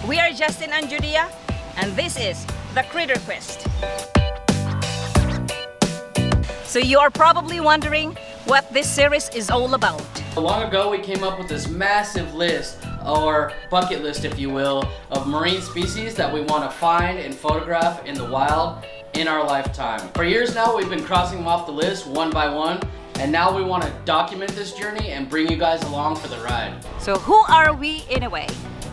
We are Justin and Judia, and this is the Critter Quest. So you are probably wondering what this series is all about. Long ago we came up with this massive list, or bucket list if you will, of marine species that we want to find and photograph in the wild in our lifetime. For years now we've been crossing them off the list one by one, and now we want to document this journey and bring you guys along for the ride. So who are we anyway?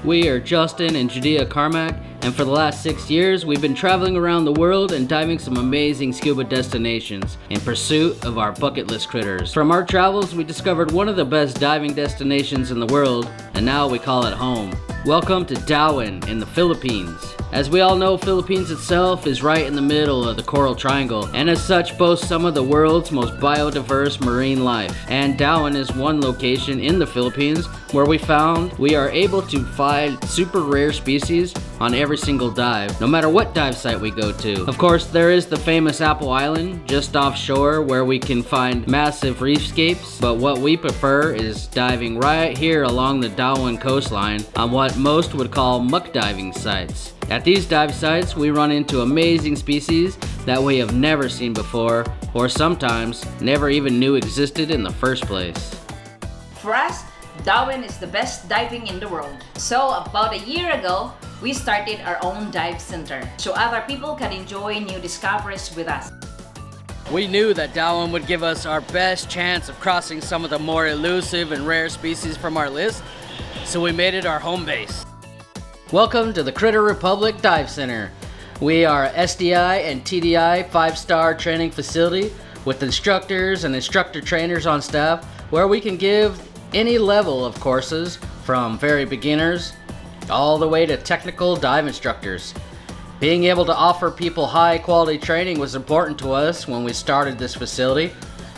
We are Justin and Judia Carmack, and for the last 6 years we've been traveling around the world and diving some amazing scuba destinations in pursuit of our bucket list critters. From our travels we discovered one of the best diving destinations in the world, and now we call it home. Welcome to Dauin in the Philippines. As we all know, Philippines itself is right in the middle of the Coral Triangle, and as such boasts some of the world's most biodiverse marine life. And Dauin is one location in the Philippines where we found we are able to find super rare species on every single dive, no matter what dive site we go to. Of course, there is the famous Apple Island just offshore where we can find massive reefscapes, but what we prefer is diving right here along the Dauin coastline on what most would call muck diving sites. At these dive sites, we run into amazing species that we have never seen before, or sometimes never even knew existed in the first place. For us, Dauin is the best diving in the world. So about a year ago, we started our own dive center so other people can enjoy new discoveries with us. We knew that Dauin would give us our best chance of crossing some of the more elusive and rare species from our list, so we made it our home base. Welcome to the Critter Republic Dive Center. We are SDI and TDI 5-star training facility with instructors and instructor trainers on staff where we can give any level of courses from very beginners all the way to technical dive instructors. Being able to offer people high quality training was important to us when we started this facility,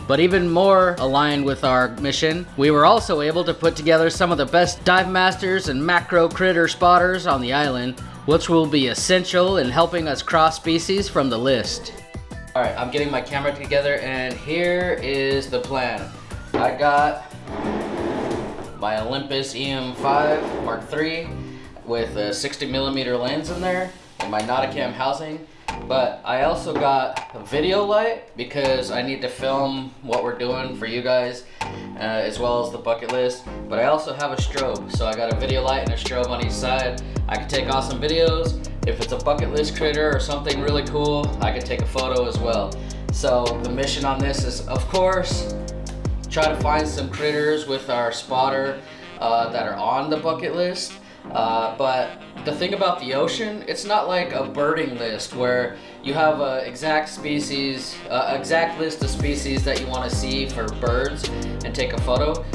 but even more aligned with our mission, we were also able to put together some of the best dive masters and macro critter spotters on the island, which will be essential in helping us cross species from the list. Alright, I'm getting my camera together and here is the plan. I got my Olympus EM5 Mark III with a 60mm lens in there and my Nauticam housing. But I also got a video light because I need to film what we're doing for you guys as well as the bucket list. But I also have a strobe, so I got a video light and a strobe on each side. I can take awesome videos. If it's a bucket list critter or something really cool, I can take a photo as well. So the mission on this is, of course, try to find some critters with our spotter that are on the bucket list. But the thing about the ocean, it's not like a birding list where you have an exact species, exact list of species that you want to see for birds and take a photo.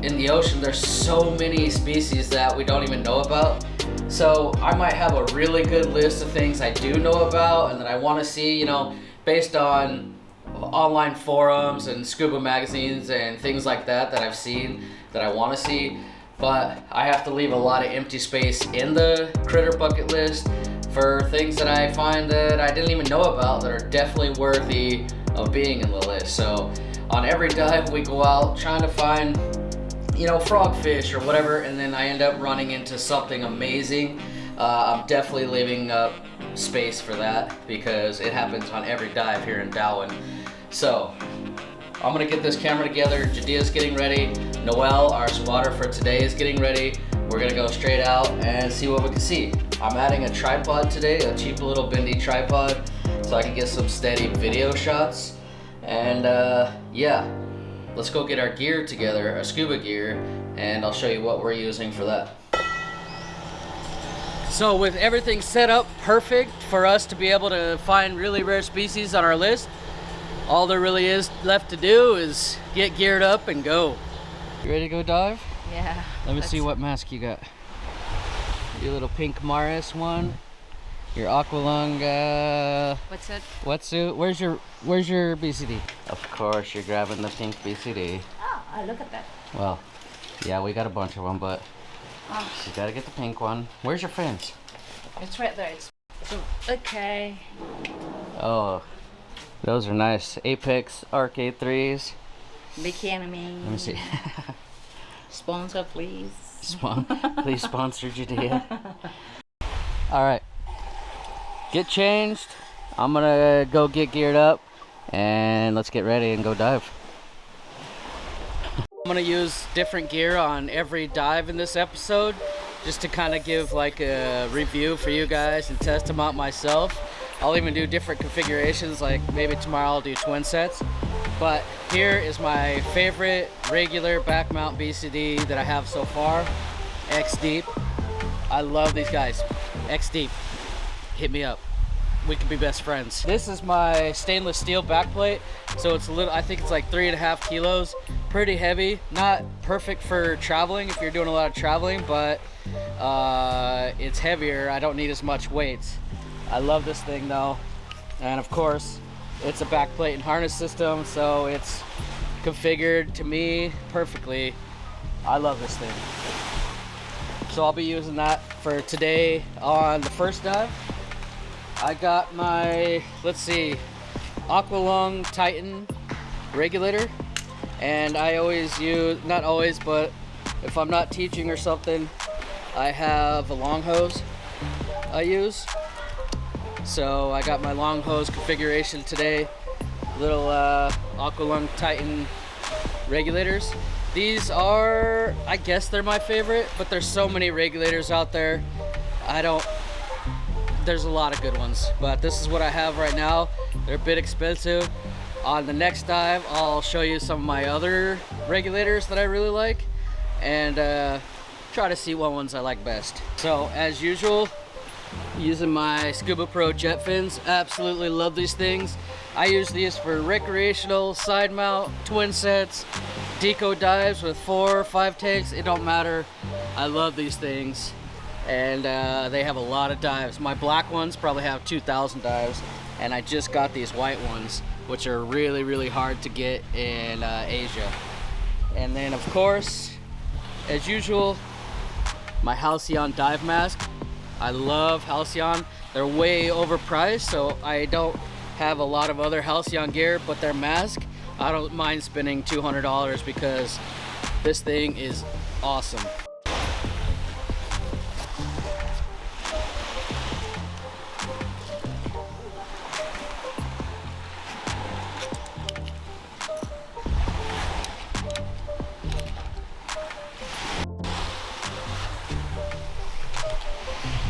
In the ocean, there's so many species that we don't even know about. So I might have a really good list of things I do know about and that I want to see, you know, based on online forums and scuba magazines and things like that that I've seen that I want to see. But I have to leave a lot of empty space in the critter bucket list for things that I find that I didn't even know about that are definitely worthy of being in the list. So on every dive we go out trying to find, you know, frogfish or whatever, and then I end up running into something amazing. I'm definitely leaving up space for that because it happens on every dive here in Dauin. So I'm gonna get this camera together. Judia's getting ready. Noel, our spotter for today, is getting ready. We're gonna go straight out and see what we can see. I'm adding a tripod today, a cheap little bendy tripod, so I can get some steady video shots. And yeah, let's go get our gear together, our scuba gear, and I'll show you what we're using for that. So with everything set up perfect for us to be able to find really rare species on our list, all there really is left to do is get geared up and go. You ready to go dive? Yeah. Let me see what mask you got. Your little pink Maris one. Your Aqualunga. What's it? Wetsuit. Where's your BCD? Of course, you're grabbing the pink BCD. Oh, look at that. Well, yeah, we got a bunch of them, but you gotta get the pink one. Where's your fins? It's right there. It's okay. Oh. Those are nice. Apex Arcade 3s. Bikini. Let me see. Sponsor, please. Please sponsor Judia. All right, get changed. I'm gonna go get geared up and let's get ready and go dive. I'm gonna use different gear on every dive in this episode just to kind of give like a review for you guys and test them out myself. I'll even do different configurations, like maybe tomorrow I'll do twin sets. But here is my favorite regular back mount BCD that I have so far, X Deep. I love these guys. X Deep, hit me up. We could be best friends. This is my stainless steel backplate, so it's a little, I think it's like 3.5 kilos, pretty heavy. Not perfect for traveling if you're doing a lot of traveling, but it's heavier. I don't need as much weight. I love this thing though, and of course it's a backplate and harness system, so it's configured to me perfectly. I love this thing. So I'll be using that for today on the first dive. I got my, let's see, Aqualung Titan regulator, and I always use, not always, but if I'm not teaching or something, I have a long hose I use. So I got my long hose configuration today, little Aqualung Titan regulators. These are, I guess they're my favorite, but there's so many regulators out there. There's a lot of good ones, but this is what I have right now. They're a bit expensive. On the next dive, I'll show you some of my other regulators that I really like and try to see what ones I like best. So as usual, using my Scuba Pro jet fins. Absolutely love these things. I use these for recreational, side mount, twin sets, deco dives with 4 or 5 takes. It don't matter. I love these things, and they have a lot of dives. My black ones probably have 2,000 dives, and I just got these white ones, which are really, really hard to get in Asia. And then of course, as usual, my Halcyon dive mask. I love Halcyon. They're way overpriced, so I don't have a lot of other Halcyon gear, but their mask, I don't mind spending $200 because this thing is awesome.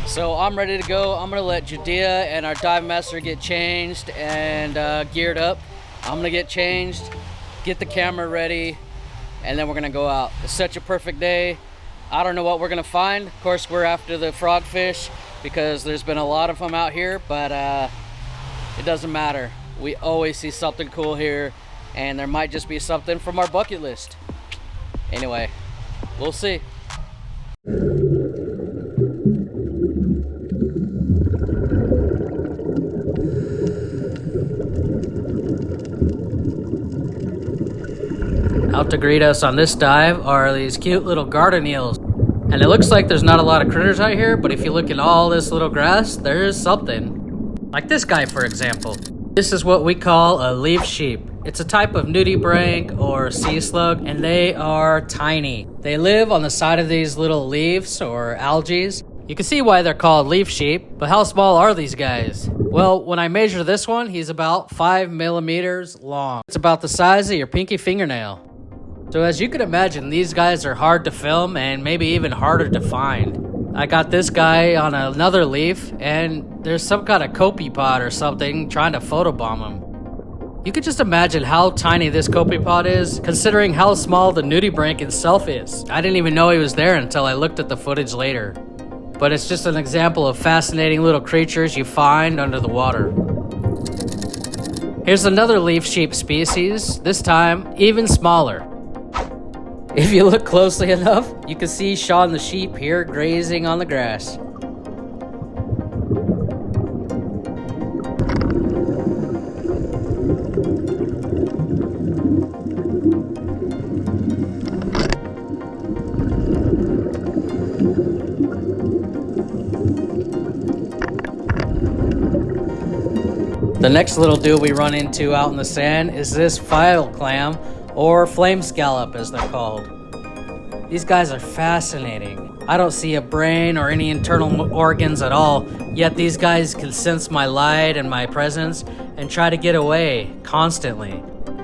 So I'm ready to go. I'm gonna let Judia and our dive master get changed and geared up. I'm gonna get changed, get the camera ready, and then we're gonna go out. It's such a perfect day. I don't know what we're gonna find. Of course, we're after the frogfish because there's been a lot of them out here, but it doesn't matter. We always see something cool here, and there might just be something from our bucket list. Anyway, we'll see. Out to greet us on this dive are these cute little garden eels. And it looks like there's not a lot of critters out here, but if you look in all this little grass, there is something. Like this guy, for example. This is what we call a leaf sheep. It's a type of nudibranch or sea slug, and they are tiny. They live on the side of these little leaves or algae. You can see why they're called leaf sheep, but how small are these guys? Well, when I measure this one, he's about 5 millimeters long. It's about the size of your pinky fingernail. So as you can imagine, these guys are hard to film and maybe even harder to find. I got this guy on another leaf, and there's some kind of copepod or something trying to photobomb him. You could just imagine how tiny this copepod is, considering how small the nudibranch itself is. I didn't even know he was there until I looked at the footage later. But it's just an example of fascinating little creatures you find under the water. Here's another leaf sheep species, this time even smaller. If you look closely enough, you can see Sean the sheep here grazing on the grass. The next little dude we run into out in the sand is this file clam, or flame scallop as they're called. These guys are fascinating. I don't see a brain or any internal organs at all, yet these guys can sense my light and my presence and try to get away constantly.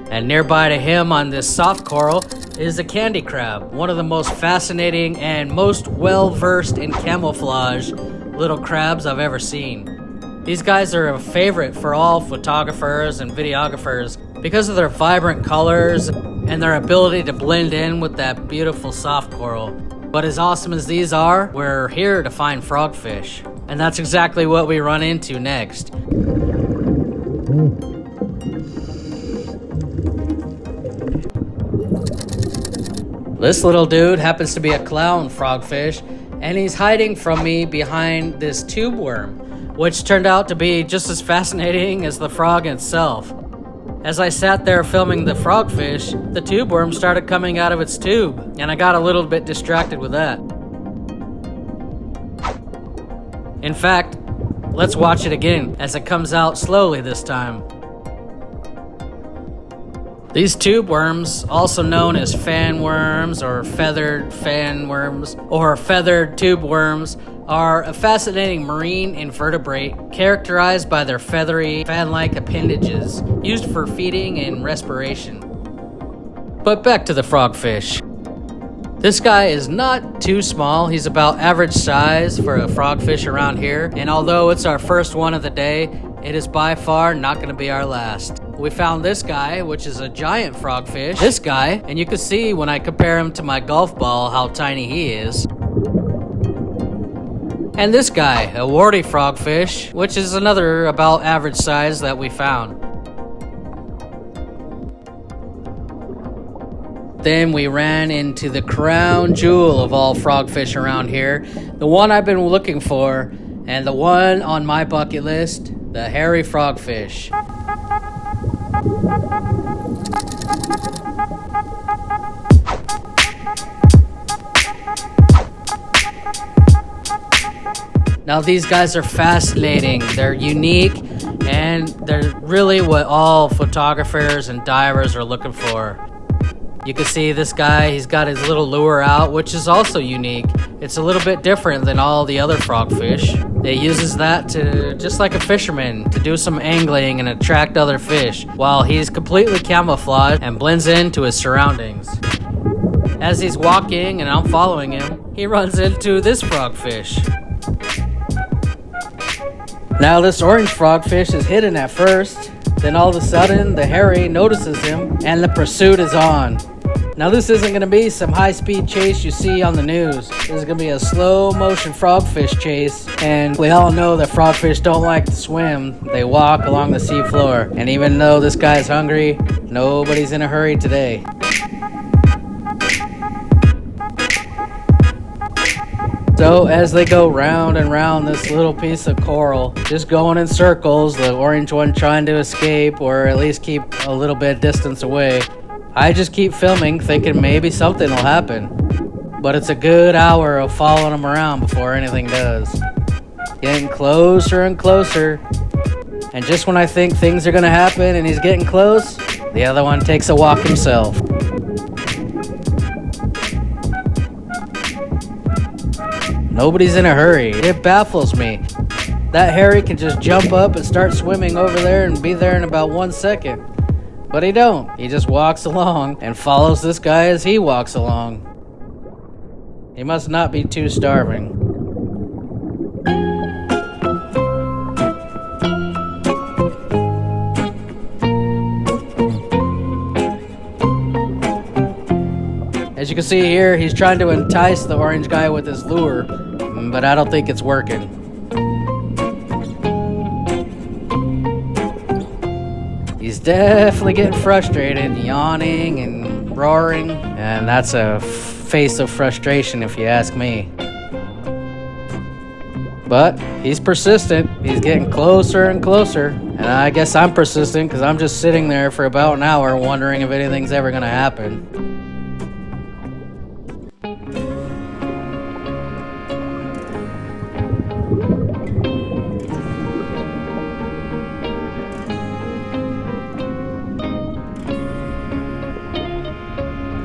And nearby to him on this soft coral is a candy crab, one of the most fascinating and most well-versed in camouflage little crabs I've ever seen. These guys are a favorite for all photographers and videographers because of their vibrant colors and their ability to blend in with that beautiful soft coral. But as awesome as these are, we're here to find frogfish. And that's exactly what we run into next. This little dude happens to be a clown frogfish, and he's hiding from me behind this tube worm, which turned out to be just as fascinating as the frog itself. As I sat there filming the frogfish, the tube worm started coming out of its tube, and I got a little bit distracted with that. In fact, let's watch it again as it comes out slowly this time. These tube worms, also known as fan worms or feathered fan worms or feathered tube worms, are a fascinating marine invertebrate characterized by their feathery, fan-like appendages used for feeding and respiration. But back to the frogfish. This guy is not too small. He's about average size for a frogfish around here, and although it's our first one of the day, it is by far not going to be our last. We found this guy, which is a giant frogfish. This guy, and you can see when I compare him to my golf ball how tiny he is. And this guy, a warty frogfish, which is another about average size that we found. Then we ran into the crown jewel of all frogfish around here, the one I've been looking for, and the one on my bucket list, the hairy frogfish. Now these guys are fascinating, they're unique, and they're really what all photographers and divers are looking for. You can see this guy, he's got his little lure out, which is also unique. It's a little bit different than all the other frogfish. It uses that to, just like a fisherman, to do some angling and attract other fish, while he's completely camouflaged and blends into his surroundings. As he's walking and I'm following him, he runs into this frogfish. Now this orange frogfish is hidden at first, then all of a sudden the hairy notices him and the pursuit is on. Now this isn't going to be some high-speed chase you see on the news. This is going to be a slow-motion frogfish chase, and we all know that frogfish don't like to swim. They walk along the sea floor, and even though this guy's hungry, nobody's in a hurry today. So as they go round and round this little piece of coral, just going in circles, the orange one trying to escape or at least keep a little bit distance away, I just keep filming thinking maybe something will happen. But it's a good hour of following him around before anything does. Getting closer and closer. And just when I think things are going to happen and he's getting close, the other one takes a walk himself. Nobody's in a hurry. It baffles me. That hairy can just jump up and start swimming over there and be there in about 1 second. But he don't. He just walks along and follows this guy as he walks along. He must not be too starving. As you can see here, he's trying to entice the orange guy with his lure, but I don't think it's working. He's definitely getting frustrated, yawning and roaring, and that's a face of frustration if you ask me. But he's persistent. He's getting closer and closer, and I guess I'm persistent because I'm just sitting there for about an hour wondering if anything's ever going to happen.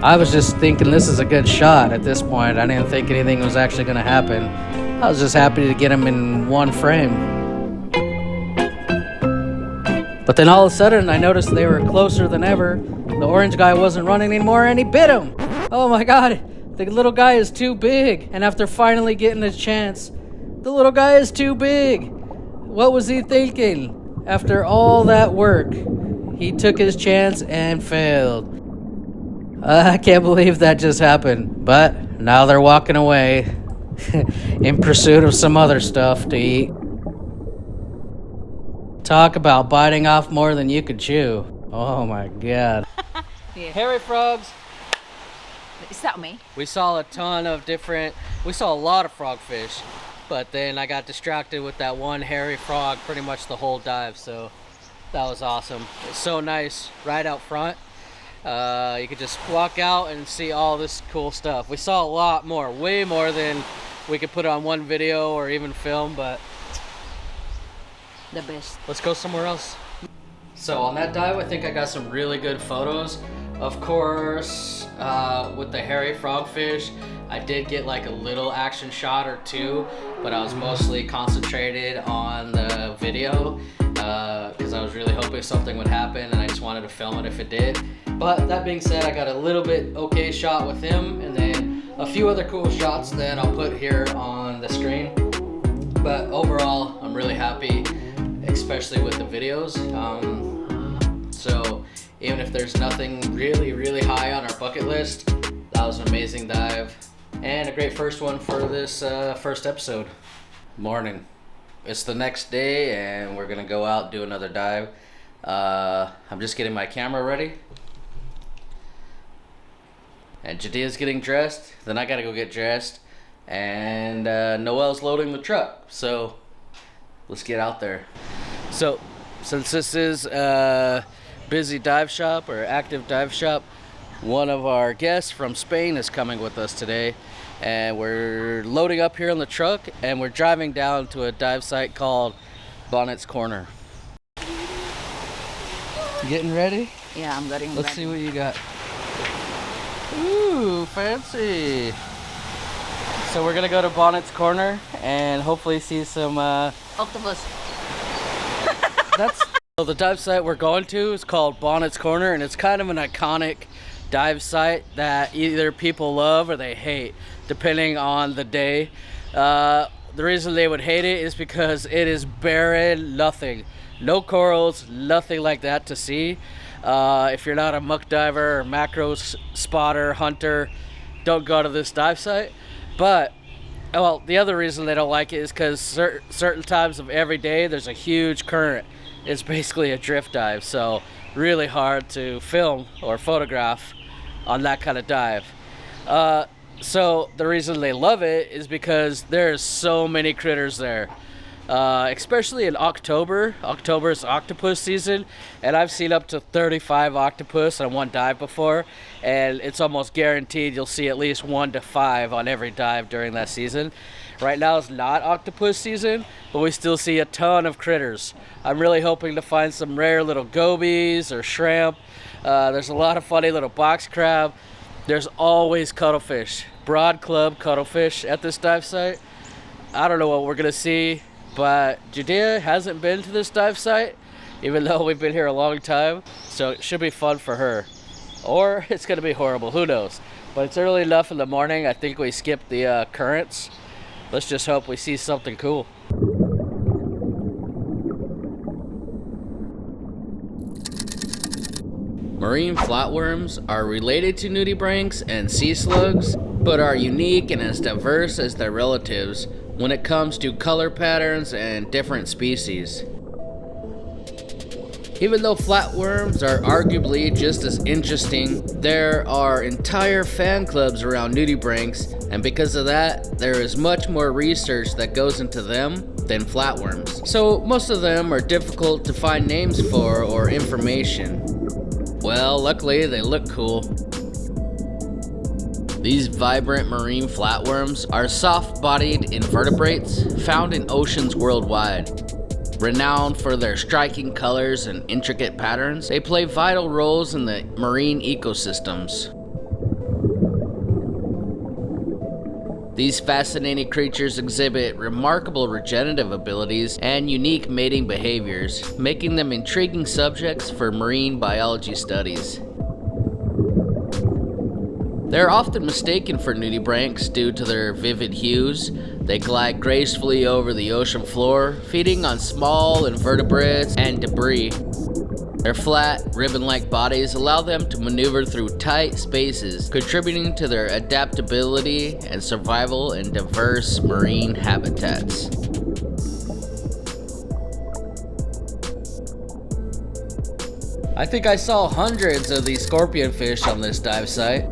I was just thinking this is a good shot at this point. I didn't think anything was actually going to happen. I was just happy to get him in one frame. But then all of a sudden, I noticed they were closer than ever. The orange guy wasn't running anymore, and he bit him. Oh my god, the little guy is too big. And after finally getting a chance, the little guy is too big. What was he thinking? After all that work, he took his chance and failed. I can't believe that just happened. But now they're walking away in pursuit of some other stuff to eat. Talk about biting off more than you could chew. Oh my god. Yeah. Hairy frogs. Is that me? We saw a lot of frogfish, but then I got distracted with that one hairy frog pretty much the whole dive, so that was awesome. It's so nice right out front. You could just walk out and see all this cool stuff. We saw a lot more, way more than we could put on one video or even film, but the best. Let's go somewhere else. So on that dive, I think I got some really good photos. Of course, with the hairy frogfish, I did get like a little action shot or two, but I was mostly concentrated on the video because I was really hoping something would happen and I just wanted to film it if it did. But that being said, I got a little bit okay shot with him, and then a few other cool shots that I'll put here on the screen. But overall, I'm really happy, especially with the videos. So even if there's nothing really high on our bucket list, that was an amazing dive and a great first one for this first episode. Morning. It's the next day and we're gonna go out and do another dive. I'm just getting my camera ready. And Judia's getting dressed, then I gotta go get dressed, and Noel's loading the truck, so let's get out there. So, since this is a busy dive shop or active dive shop, one of our guests from Spain is coming with us today, and we're loading up here on the truck, and we're driving down to a dive site called Bonnet's Corner. You getting ready? Yeah, I'm getting ready. Let's see what you got. Ooh, fancy. So we're gonna go to Bonnet's Corner and hopefully see some octopus. So the dive site we're going to is called Bonnet's Corner, and it's kind of an iconic dive site that either people love or they hate, depending on the day. The reason they would hate it is because it is barren, nothing. No corals, nothing like that to see. If you're not a muck diver or macro spotter, hunter, don't go to this dive site. But, well, the other reason they don't like it is because certain times of every day there's a huge current. It's basically a drift dive, so really hard to film or photograph on that kind of dive. So the reason they love it is because there's so many critters there. Especially in October. October is octopus season, and I've seen up to 35 octopus on one dive before, and it's almost guaranteed you'll see at least 1 to 5 on every dive during that season. Right now it's not octopus season, but we still see a ton of critters. I'm really hoping to find some rare little gobies or shrimp. There's a lot of funny little box crab. There's always cuttlefish, broad club cuttlefish at this dive site. I don't know what we're gonna see, but Judia hasn't been to this dive site, even though we've been here a long time, so it should be fun for her. Or it's gonna be horrible, who knows? But it's early enough in the morning, I think we skipped the currents. Let's just hope we see something cool. Marine flatworms are related to nudibranchs and sea slugs, but are unique and as diverse as their relatives when it comes to color patterns and different species. Even though flatworms are arguably just as interesting, there are entire fan clubs around nudibranchs, and because of that, there is much more research that goes into them than flatworms. So most of them are difficult to find names for or information. Well, luckily they look cool. These vibrant marine flatworms are soft-bodied invertebrates found in oceans worldwide. Renowned for their striking colors and intricate patterns, they play vital roles in the marine ecosystems. These fascinating creatures exhibit remarkable regenerative abilities and unique mating behaviors, making them intriguing subjects for marine biology studies. They're often mistaken for nudibranchs due to their vivid hues. They glide gracefully over the ocean floor, feeding on small invertebrates and debris. Their flat, ribbon-like bodies allow them to maneuver through tight spaces, contributing to their adaptability and survival in diverse marine habitats. I think I saw hundreds of these scorpionfish on this dive site.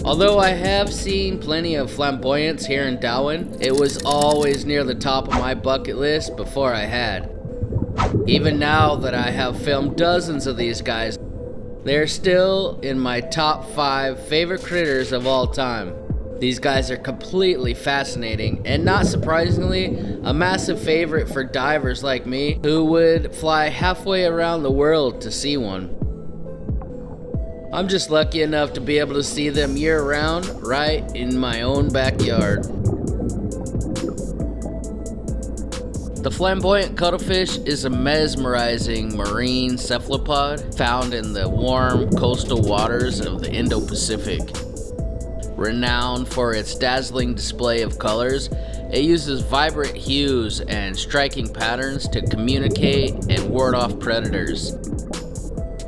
Although I have seen plenty of flamboyants here in Dauin, it was always near the top of my bucket list before I had. Even now that I have filmed dozens of these guys, they're still in my top 5 favorite critters of all time. These guys are completely fascinating and, not surprisingly, a massive favorite for divers like me who would fly halfway around the world to see one. I'm just lucky enough to be able to see them year-round right in my own backyard. The flamboyant cuttlefish is a mesmerizing marine cephalopod found in the warm coastal waters of the Indo-Pacific. Renowned for its dazzling display of colors, it uses vibrant hues and striking patterns to communicate and ward off predators.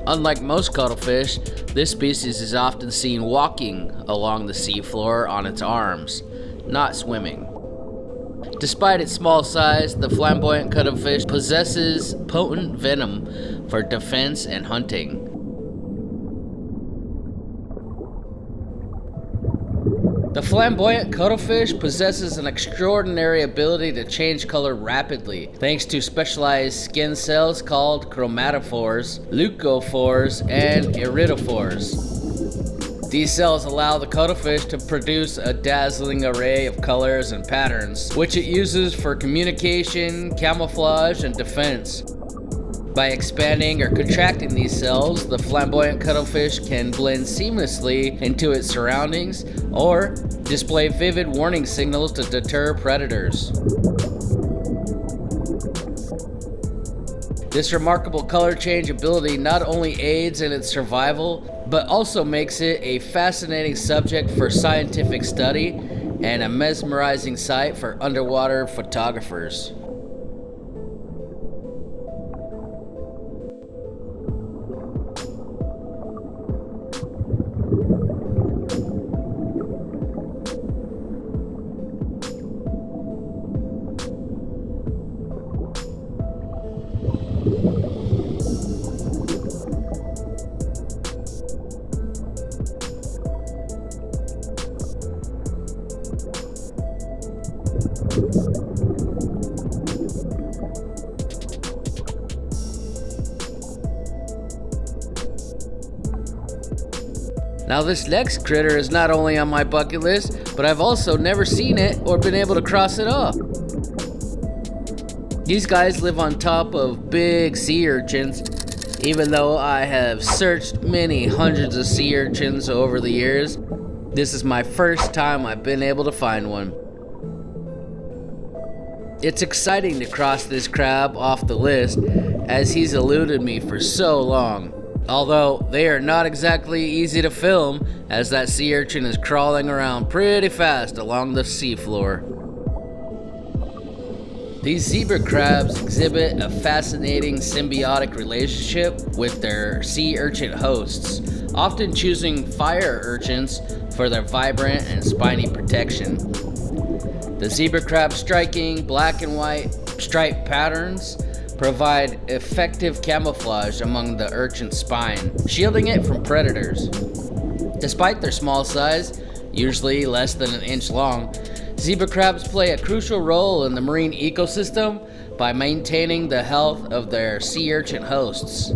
Unlike most cuttlefish, this species is often seen walking along the seafloor on its arms, not swimming. Despite its small size, the flamboyant cuttlefish possesses potent venom for defense and hunting. The flamboyant cuttlefish possesses an extraordinary ability to change color rapidly, thanks to specialized skin cells called chromatophores, leucophores, and iridophores. These cells allow the cuttlefish to produce a dazzling array of colors and patterns, which it uses for communication, camouflage, and defense. By expanding or contracting these cells, the flamboyant cuttlefish can blend seamlessly into its surroundings or display vivid warning signals to deter predators. This remarkable color change ability not only aids in its survival, but also makes it a fascinating subject for scientific study and a mesmerizing sight for underwater photographers. Now this next critter is not only on my bucket list, but I've also never seen it or been able to cross it off. These guys live on top of big sea urchins. Even though I have searched many hundreds of sea urchins over the years, this is my first time I've been able to find one. It's exciting to cross this crab off the list, as he's eluded me for so long. Although they are not exactly easy to film, as that sea urchin is crawling around pretty fast along the seafloor. These zebra crabs exhibit a fascinating symbiotic relationship with their sea urchin hosts, often choosing fire urchins for their vibrant and spiny protection. The zebra crab's striking black and white striped patterns provide effective camouflage among the urchin's spine, shielding it from predators. Despite their small size, usually less than an inch long, zebra crabs play a crucial role in the marine ecosystem by maintaining the health of their sea urchin hosts.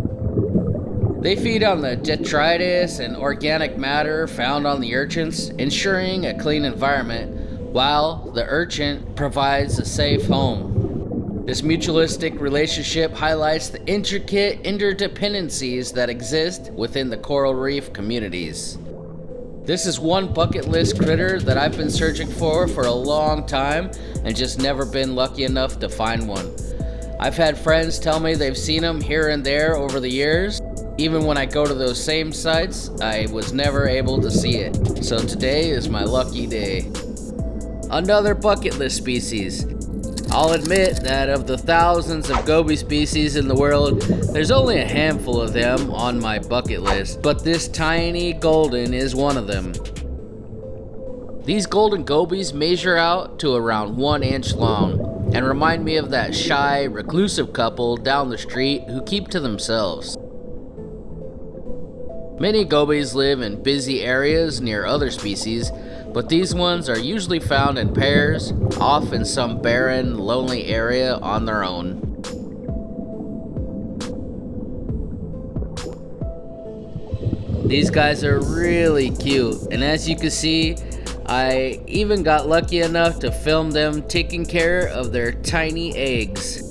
They feed on the detritus and organic matter found on the urchins, ensuring a clean environment, while the urchin provides a safe home. This mutualistic relationship highlights the intricate interdependencies that exist within the coral reef communities. This is one bucket list critter that I've been searching for a long time and just never been lucky enough to find one. I've had friends tell me they've seen them here and there over the years. Even when I go to those same sites, I was never able to see it. So today is my lucky day. Another bucket list species. I'll admit that of the thousands of goby species in the world, there's only a handful of them on my bucket list, but this tiny golden is one of them. These golden gobies measure out to around 1 inch long and remind me of that shy, reclusive couple down the street who keep to themselves. Many gobies live in busy areas near other species, but these ones are usually found in pairs, off in some barren, lonely area on their own. These guys are really cute, and as you can see, I even got lucky enough to film them taking care of their tiny eggs.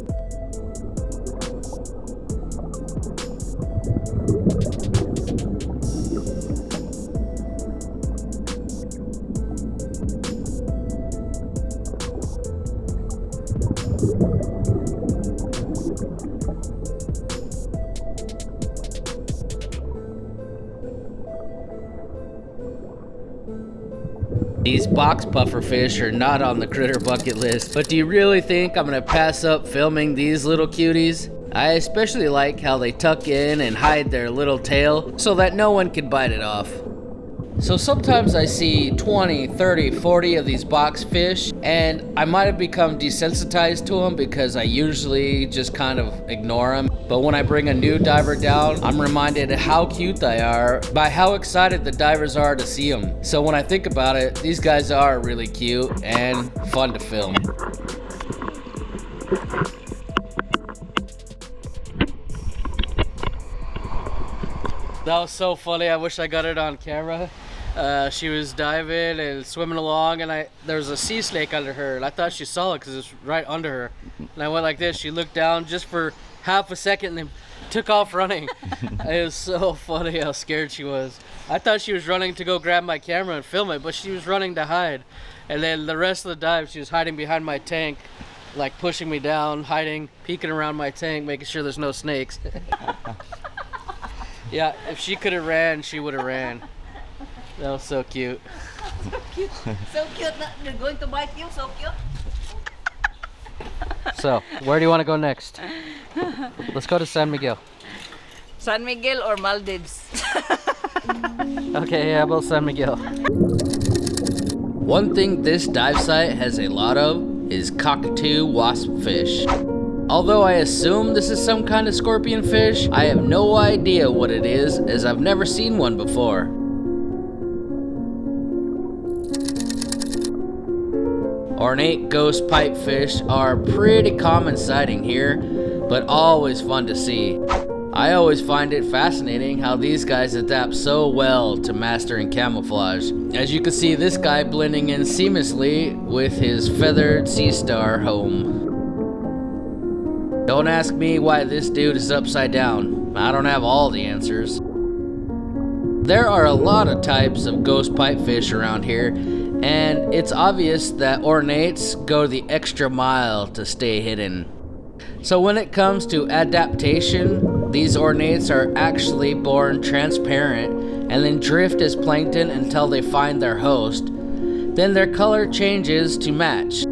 These box pufferfish are not on the critter bucket list, but do you really think I'm gonna pass up filming these little cuties? I especially like how they tuck in and hide their little tail so that no one can bite it off. So sometimes I see 20, 30, 40 of these box fish, and I might have become desensitized to them because I usually just kind of ignore them. But when I bring a new diver down, I'm reminded of how cute they are by how excited the divers are to see them. So when I think about it, these guys are really cute and fun to film. That was so funny. I wish I got it on camera. She was diving and swimming along, and there was a sea snake under her, and I thought she saw it because it's right under her. And I went like this. She looked down just for half a second and then took off running. It was so funny how scared she was. I thought she was running to go grab my camera and film it, but she was running to hide. And then the rest of the dive, she was hiding behind my tank, like pushing me down, hiding, peeking around my tank, making sure there's no snakes. Yeah, if she could have ran, she would have ran. That was so cute. So cute. So cute. They're going to bite you. So cute. So, where do you want to go next? Let's go to San Miguel. San Miguel or Maldives? Okay, how about San Miguel? One thing this dive site has a lot of is cockatoo waspfish. Although I assume this is some kind of scorpion fish, I have no idea what it is, as I've never seen one before. Ornate ghost pipefish are a pretty common sighting here, but always fun to see. I always find it fascinating how these guys adapt so well to mastering camouflage. As you can see, this guy blending in seamlessly with his feathered sea star home. Don't ask me why this dude is upside down. I don't have all the answers. There are a lot of types of ghost pipefish around here, and it's obvious that ornates go the extra mile to stay hidden. So when it comes to adaptation, these ornates are actually born transparent and then drift as plankton until they find their host. Then their color changes to match.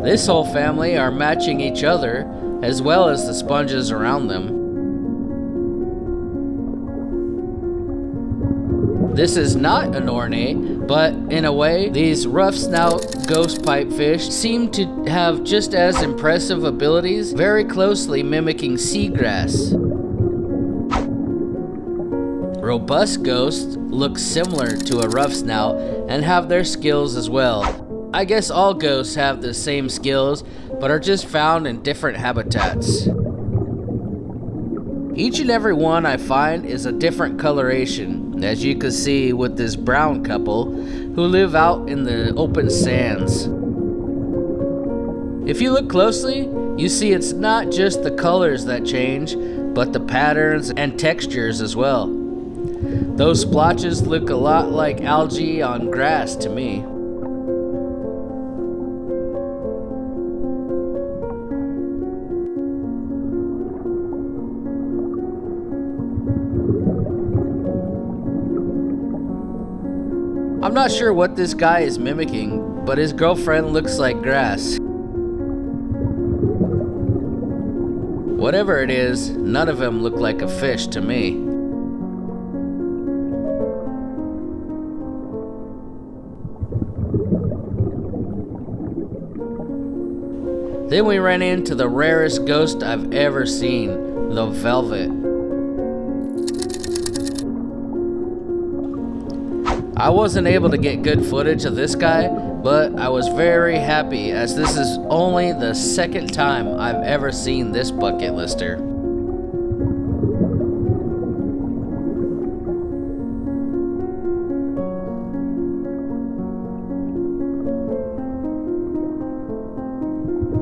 This whole family are matching each other as well as the sponges around them. This is not an ornate, but in a way, these rough snout ghost pipefish seem to have just as impressive abilities, very closely mimicking seagrass. Robust ghosts look similar to a rough snout and have their skills as well. I guess all ghosts have the same skills, but are just found in different habitats. Each and every one I find is a different coloration, as you can see with this brown couple who live out in the open sands. If you look closely, you see it's not just the colors that change, but the patterns and textures as well. Those splotches look a lot like algae on grass to me. I'm not sure what this guy is mimicking, but his girlfriend looks like grass. Whatever it is, none of them look like a fish to me. Then we ran into the rarest ghost I've ever seen, the velvet. I wasn't able to get good footage of this guy, but I was very happy as this is only the second time I've ever seen this bucket lister.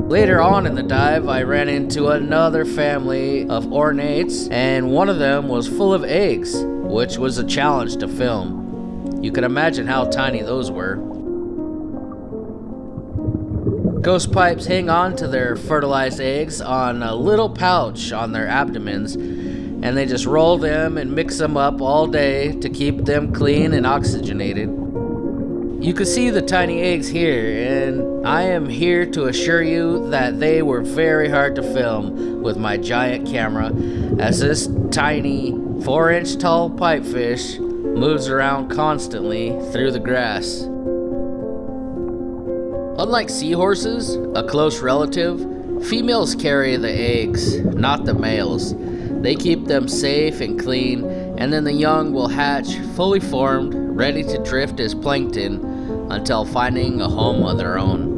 Later on in the dive, I ran into another family of ornates, and one of them was full of eggs, which was a challenge to film. You can imagine how tiny those were. Ghost pipes hang on to their fertilized eggs on a little pouch on their abdomens, and they just roll them and mix them up all day to keep them clean and oxygenated. You can see the tiny eggs here, and I am here to assure you that they were very hard to film with my giant camera, as this tiny 4-inch tall pipefish moves around constantly through the grass. Unlike seahorses, a close relative, females carry the eggs, not the males. They keep them safe and clean, and then the young will hatch fully formed, ready to drift as plankton until finding a home of their own.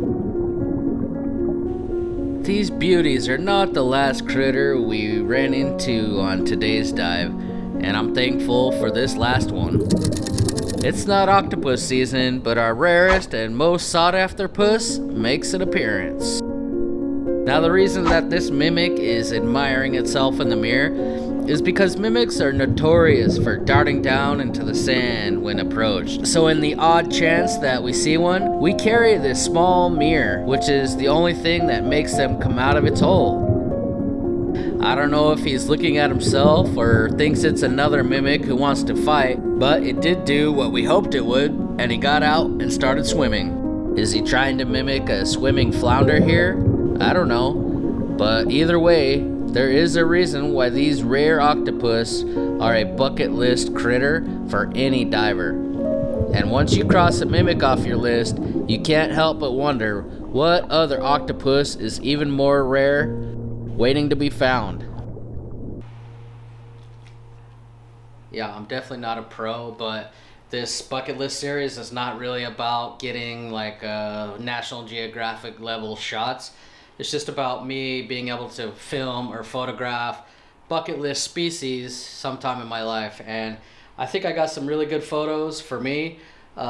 These beauties are not the last critter we ran into on today's dive, and I'm thankful for this last one. It's not octopus season, but our rarest and most sought after puss makes an appearance. Now the reason that this mimic is admiring itself in the mirror is because mimics are notorious for darting down into the sand when approached. So in the odd chance that we see one, we carry this small mirror, which is the only thing that makes them come out of its hole. I don't know if he's looking at himself or thinks it's another mimic who wants to fight, but it did do what we hoped it would, and he got out and started swimming. Is he trying to mimic a swimming flounder here? I don't know, but either way, there is a reason why these rare octopus are a bucket list critter for any diver. And once you cross a mimic off your list, you can't help but wonder what other octopus is even more rare, waiting to be found. Yeah, I'm definitely not a pro, but this bucket list series is not really about getting like National Geographic level shots. It's just about me being able to film or photograph bucket list species sometime in my life. And I think I got some really good photos for me, but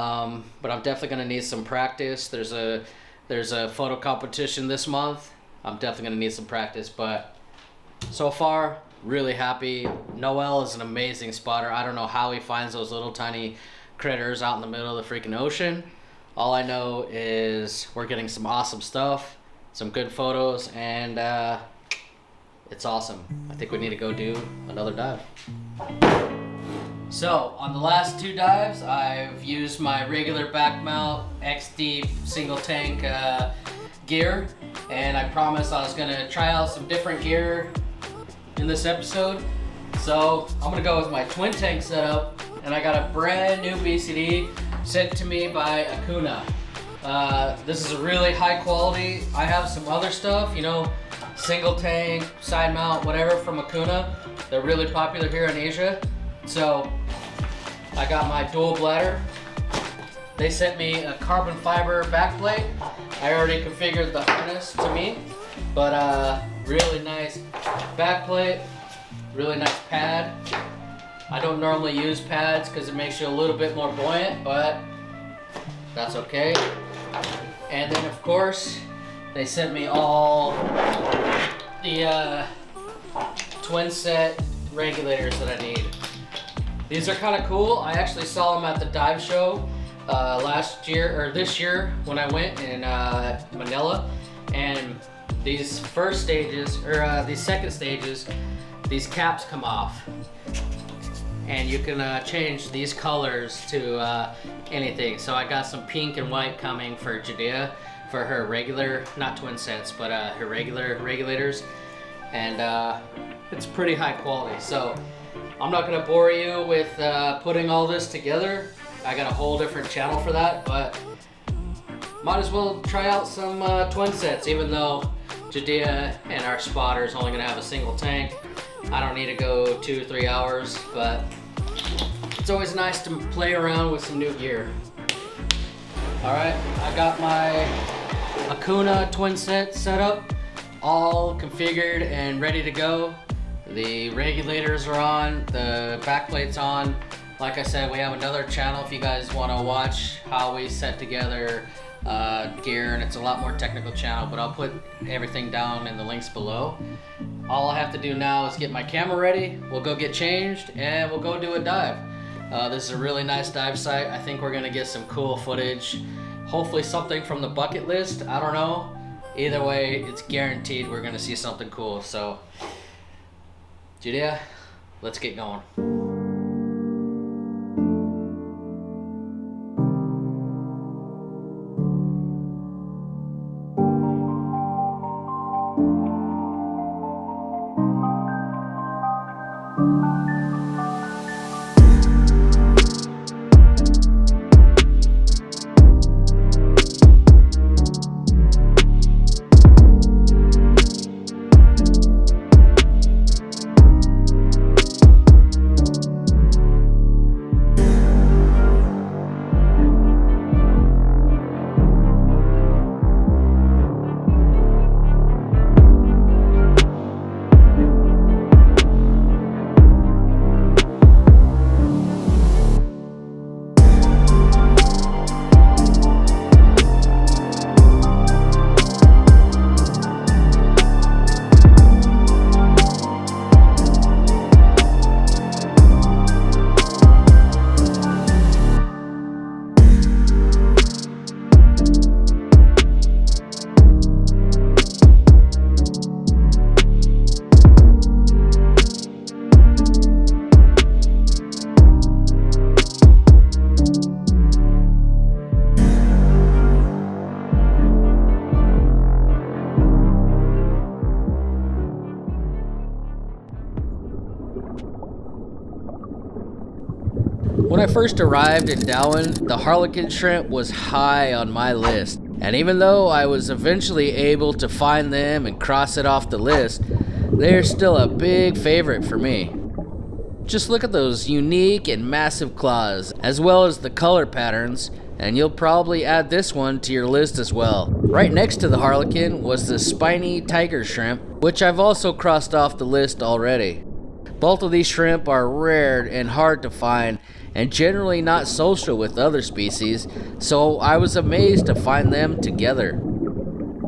I'm definitely gonna need some practice. There's a photo competition this month. I'm definitely gonna need some practice, but so far, really happy. Noel is an amazing spotter. I don't know how he finds those little tiny critters out in the middle of the freaking ocean. All I know is we're getting some awesome stuff, some good photos, and it's awesome. I think we need to go do another dive. So on the last two dives, I've used my regular back mount XD single tank gear, and I promised I was gonna try out some different gear in this episode. So I'm gonna go with my Twintank setup, and I got a brand new BCD sent to me by Akuana. This is a really high quality. I have some other stuff, you know, single tank, side mount, whatever from Akuana. They're really popular here in Asia. So I got my dual bladder. They sent me a carbon fiber backplate. I already configured the harness to me, but really nice backplate, really nice pad. I don't normally use pads because it makes you a little bit more buoyant, but that's okay. And then of course, they sent me all the twin set regulators that I need. These are kind of cool. I actually saw them at the dive show this year when I went in Manila, and these first stages, or these second stages, these caps come off, and you can change these colors to anything. So I got some pink and white coming for Judia for her regular, not twin sets, but her regular regulators, and it's pretty high quality. So I'm not gonna bore you with putting all this together. I got a whole different channel for that, but might as well try out some twin sets, even though Judia and our spotter is only gonna have a single tank. I don't need to go 2 or 3 hours, but it's always nice to play around with some new gear. All right, I got my Akuana twin set up, all configured and ready to go. The regulators are on, the backplate's on. Like I said, we have another channel if you guys want to watch how we set together gear, and it's a lot more technical channel, but I'll put everything down in the links below. All I have to do now is get my camera ready, we'll go get changed, and we'll go do a dive. This is a really nice dive site. I think we're gonna get some cool footage, hopefully something from the bucket list, I don't know. Either way, it's guaranteed we're gonna see something cool. So Judia, let's get going. When I first arrived in Dauin, the harlequin shrimp was high on my list, and even though I was eventually able to find them and cross it off the list, they're still a big favorite for me. Just look at those unique and massive claws, as well as the color patterns, and you'll probably add this one to your list as well. Right next to the harlequin was the spiny tiger shrimp, which I've also crossed off the list already. Both of these shrimp are rare and hard to find, and generally not social with other species, so I was amazed to find them together.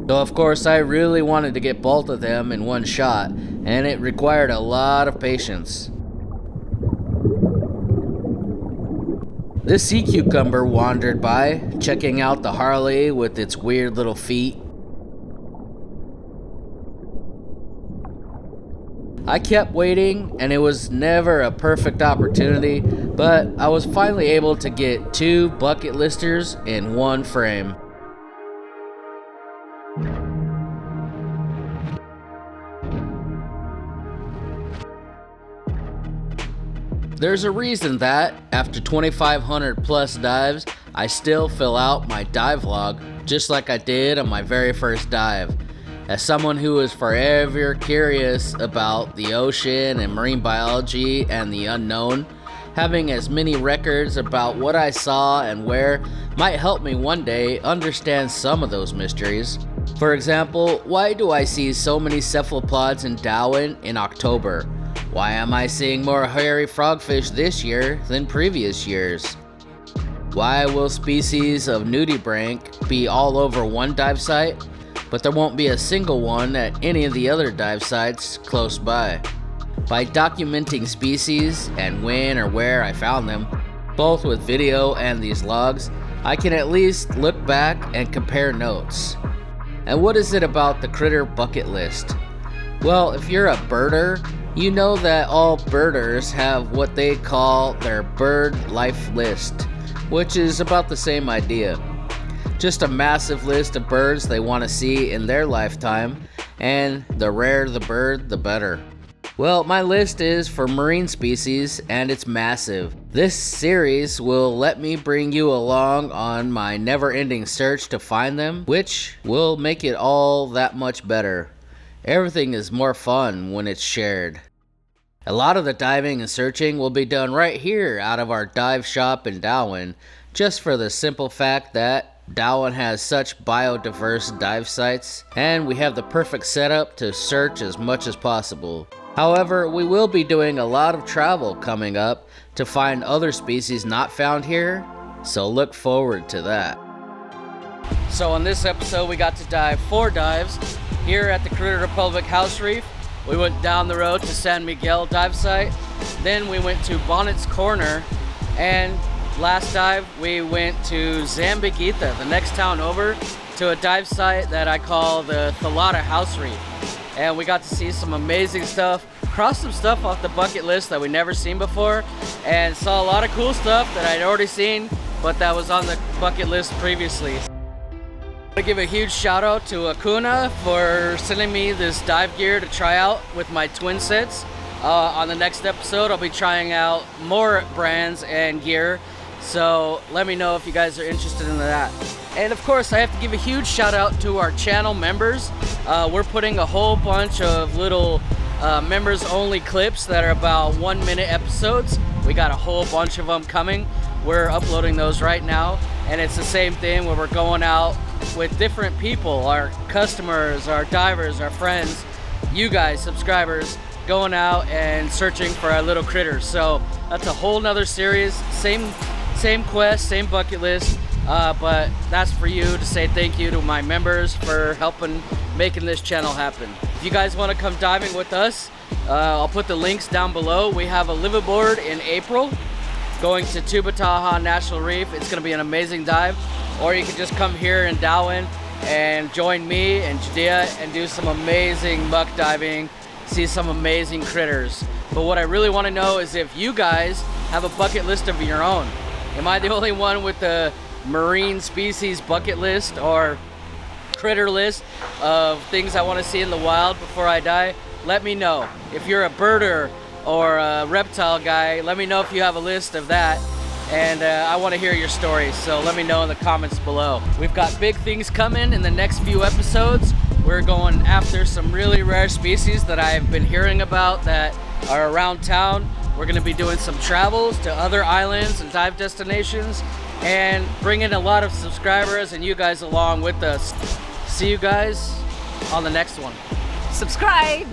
So of course I really wanted to get both of them in one shot, and it required a lot of patience. This sea cucumber wandered by, checking out the Harley with its weird little feet. I kept waiting, and it was never a perfect opportunity, but I was finally able to get 2 bucket listers in one frame. There's a reason that, after 2,500 plus dives, I still fill out my dive log, just like I did on my very first dive. As someone who is forever curious about the ocean and marine biology and the unknown, having as many records about what I saw and where might help me one day understand some of those mysteries. For example, why do I see so many cephalopods in Dauin in October? Why am I seeing more hairy frogfish this year than previous years? Why will species of nudibranch be all over one dive site, but there won't be a single one at any of the other dive sites close by? By documenting species and when or where I found them, both with video and these logs, I can at least look back and compare notes. And what is it about the critter bucket list? Well, if you're a birder, you know that all birders have what they call their bird life list, which is about the same idea. Just a massive list of birds they want to see in their lifetime, and the rarer the bird, the better. Well, my list is for marine species, and it's massive. This series will let me bring you along on my never-ending search to find them, which will make it all that much better. Everything is more fun when it's shared. A lot of the diving and searching will be done right here out of our dive shop in Dauin, just for the simple fact that Dauin has such biodiverse dive sites, and we have the perfect setup to search as much as possible. However, we will be doing a lot of travel coming up to find other species not found here, so look forward to that. So on this episode, we got to dive 4 dives here at the Critter Republic House Reef. We went down the road to San Miguel dive site, then we went to Bonnet's Corner, and last dive we went to Zamboanguita, the next town over, to a dive site that I call the Thalata House Reef. And we got to see some amazing stuff, crossed some stuff off the bucket list that we never seen before, and saw a lot of cool stuff that I'd already seen, but that was on the bucket list previously. I want to give a huge shout out to Akuana for sending me this dive gear to try out with my twin sets. On the next episode, I'll be trying out more brands and gear, so let me know if you guys are interested in that. And of course, I have to give a huge shout out to our channel members. We're putting a whole bunch of little members only clips that are about 1-minute episodes. We got a whole bunch of them coming. We're uploading those right now, and it's the same thing where we're going out with different people, our customers, our divers, our friends, you guys, subscribers, going out and searching for our little critters. So that's a whole nother series, same quest, same bucket list, but that's for you to say thank you to my members for helping making this channel happen. If you guys want to come diving with us, I'll put the links down below. We have a liveaboard in April going to Tubataha National Reef. It's going to be an amazing dive. Or you can just come here in Dauin and join me and Judia and do some amazing muck diving, see some amazing critters. But what I really want to know is if you guys have a bucket list of your own. Am I the only one with the marine species bucket list or critter list of things I want to see in the wild before I die? Let me know. If you're a birder or a reptile guy, let me know if you have a list of that. And I want to hear your stories, so let me know in the comments below. We've got big things coming in the next few episodes. We're going after some really rare species that I've been hearing about that are around town. We're going to be doing some travels to other islands and dive destinations and bringing a lot of subscribers and you guys along with us. See you guys on the next one. Subscribe!